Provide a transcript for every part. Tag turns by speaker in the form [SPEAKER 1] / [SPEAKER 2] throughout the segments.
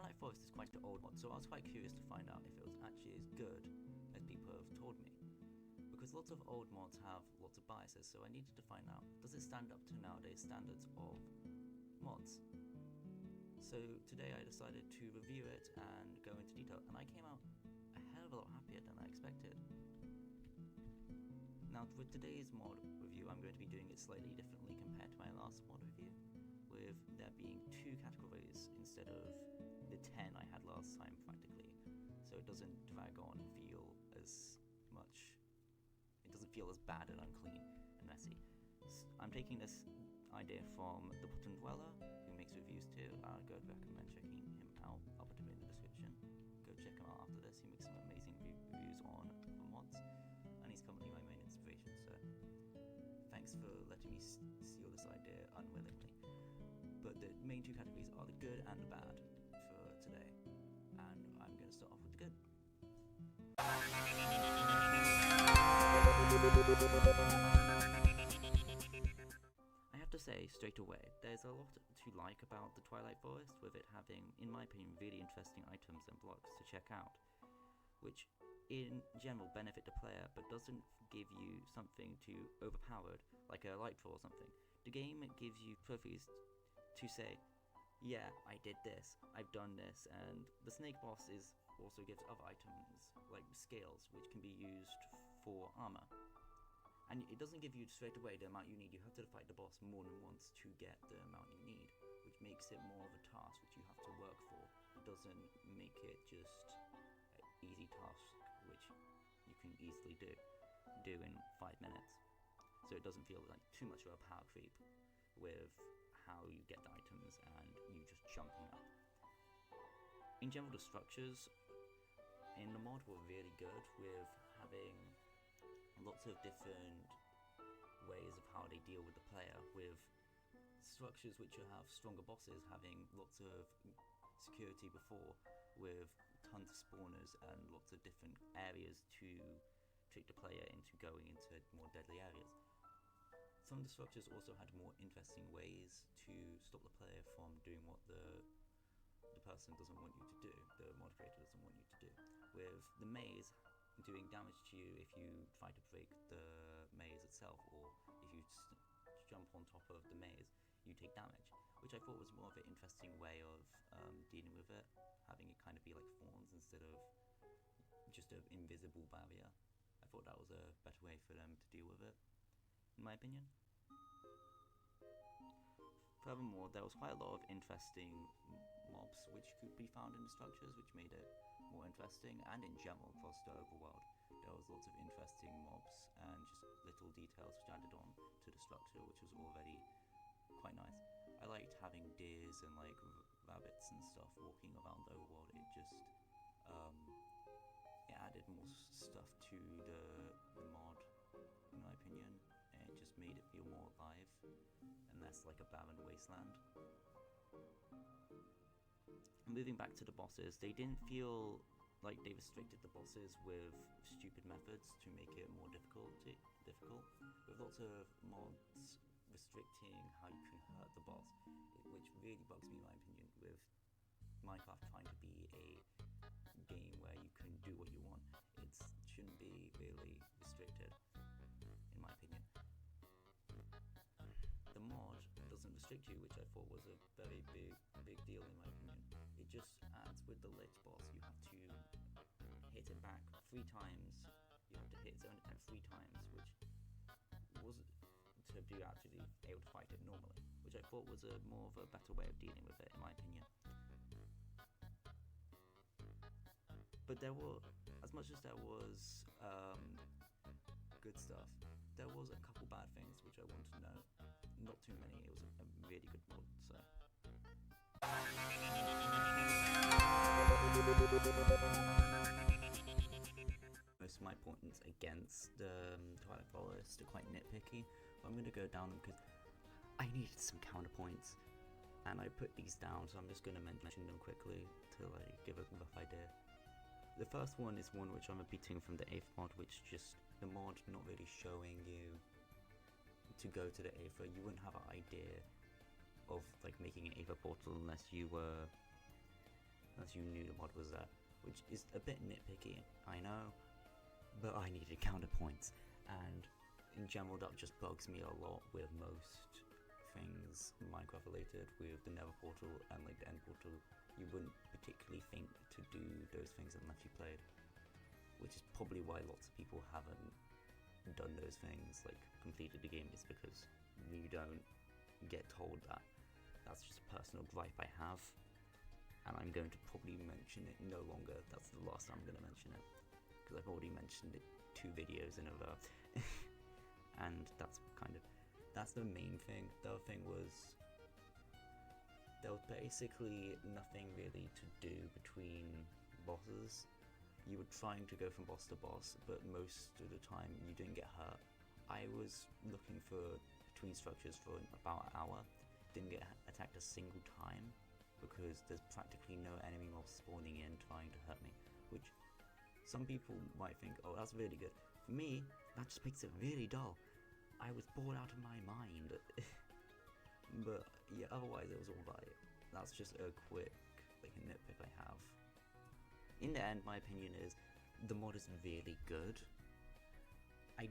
[SPEAKER 1] Twilight Forest is quite an old mod, so I was quite curious to find out if it was actually as good as people have told me. Because lots of old mods have lots of biases, so I needed to find out, does it stand up to nowadays standards of mods? So today I decided to review it and go into detail, and I came out a hell of a lot happier than I expected. Now with today's mod review, I'm going to be doing it slightly differently compared to my last mod review, with there being 2 categories instead of the 10 I had last time practically, so it doesn't drag on and feel as much, it doesn't feel as bad and unclean and messy. I'm taking this idea from The Bottom Dweller, who makes reviews too. I would recommend checking him out. I'll put him in the description. Go check him out after this. He makes some amazing reviews on other mods, and he's currently my main inspiration, so thanks for letting me steal this idea unwillingly. But the main 2 categories are the good and the bad for today, and I'm going to start off with the good. I have to say straight away, there's a lot to like about the Twilight Forest, with it having, in my opinion, really interesting items and blocks to check out, which in general benefit the player but doesn't give you something too overpowered like a Lightfall or something. The game gives you trophies to say, yeah, I did this, I've done this, and the snake boss also gives other items like scales which can be used for armor. And it doesn't give you straight away the amount you need. You have to fight the boss more than once to get the amount you need, which makes it more of a task which you have to work for. It doesn't make it just an easy task which you can easily do in 5 minutes. So it doesn't feel like too much of a power creep with how you get the items and you just jumping up. In general, the structures in the mod were really good, with having lots of different ways of how they deal with the player, with structures which have stronger bosses having lots of security before, with tons of spawners and lots of different areas to trick the player into going into more deadly areas. Some of the structures also had more interesting ways to stop the player from doing what the person doesn't want you to do, the mod creator doesn't want you to do, with the maze doing damage to you if you try to break the maze itself, or if you jump on top of the maze you take damage, which I thought was more of an interesting way of dealing with it, having it kind of be like thorns instead of just an invisible barrier. I thought that was a better way for them to deal with it, in my opinion. Furthermore, there was quite a lot of interesting mobs which could be found in the structures, which made it more interesting, and in general across the overworld there was lots of interesting mobs and just little details which added on to the structure, which was already quite nice. I liked having deers and like rabbits and stuff walking around the overworld. It just it added more stuff to the mod, in my opinion, and it just made it feel more alive and less like a barren wasteland. Moving back to the bosses, they didn't feel like they restricted the bosses with stupid methods to make it more difficult, with lots of mods restricting how you can hurt the boss, which really bugs me in my opinion, with Minecraft trying to be a game where you can do what you want. It shouldn't be really restricted, in my opinion. The mod doesn't restrict you, which I thought was a very big deal in my opinion. It just adds with the Lich boss, you have to hit it back 3 times. You have to hit its own attack 3 times, which was to be actually able to fight it normally, which I thought was a more of a better way of dealing with it, in my opinion. But there were, as much as there was good stuff, there was a couple bad things which I wanted to note. Not too many, it was a really good mod, so. Most of my points against the Twilight Forest are quite nitpicky, but I'm going to go down them because I needed some counterpoints, and I put these down, so I'm just going to mention them quickly to like give a rough idea. The first one is one which I'm repeating from the 8th mod, which just the mod not really showing you to go to the Aether. You wouldn't have an idea of like making an Aether portal unless you were once you knew the mod was there, which is a bit nitpicky, I know, but I needed counterpoints, and in general that just bugs me a lot with most things Minecraft related. With the Nether portal and like the End portal, you wouldn't particularly think to do those things unless you played, which is probably why lots of people haven't done those things, like completed the game, is because you don't get told that. That's just a personal gripe I have, and I'm going to probably mention it no longer. That's the last time I'm going to mention it, because I've already mentioned it 2 videos in a row. And that's the main thing. The other thing was, there was basically nothing really to do between bosses. You were trying to go from boss to boss, but most of the time you didn't get hurt. I was looking for between structures for about an hour, didn't get attacked a single time, because there's practically no enemy mobs spawning in trying to hurt me, which some people might think, oh, that's really good. For me, that just makes it really dull. I was bored out of my mind. But yeah, otherwise it was alright. That's just a quick like nitpick I have. In the end, my opinion is the mod is really good. I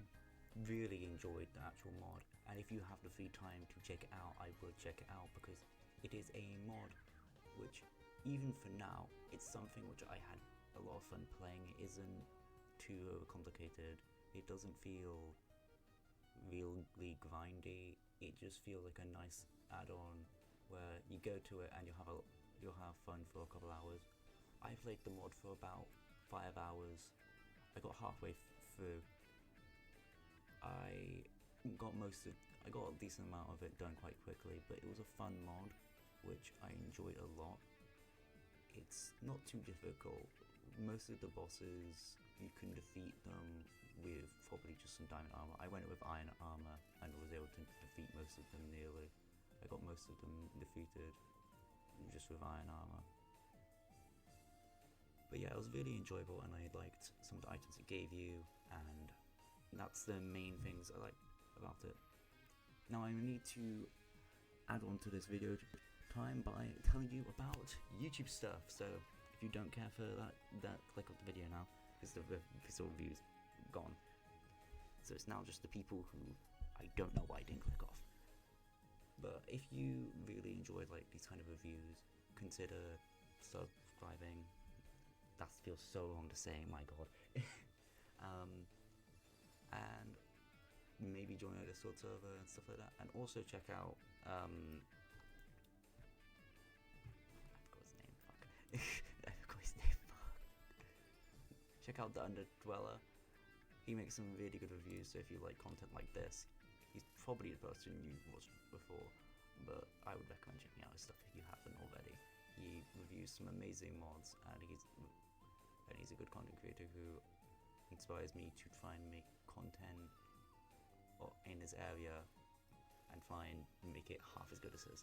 [SPEAKER 1] really enjoyed the actual mod, and if you have the free time to check it out, I would check it out, because it is a mod which, even for now, it's something which I had a lot of fun playing. It isn't too overcomplicated. It doesn't feel really grindy. It just feels like a nice add-on where you go to it and you'll have fun for a couple hours. I played the mod for about 5 hours. I got halfway through. I got a decent amount of it done quite quickly, but it was a fun mod which I enjoyed a lot. It's not too difficult. Most of the bosses, you can defeat them with probably just some diamond armor. I went with iron armor and was able to defeat most of them nearly. I got most of them defeated just with iron armor. But yeah, it was really enjoyable, and I liked some of the items it gave you, and that's the main things I like about it. Now I need to add on to this video time by telling you about YouTube stuff. So if you don't care for that click off the video now, because the visual views gone. So it's now just the people who I don't know why I didn't click off. But if you really enjoy like these kind of reviews, consider subscribing. That feels so long to say, my god. And maybe join a Discord server and stuff like that. And also check out I forgot his name, fuck. I forgot his name, fuck. Check out the Underdweller. He makes some really good reviews, so if you like content like this, he's probably the person you watched before, but I would recommend checking out his stuff if you haven't already. He reviews some amazing mods, and he's a good content creator who inspires me to try and make content in this area and try and make it half as good as his.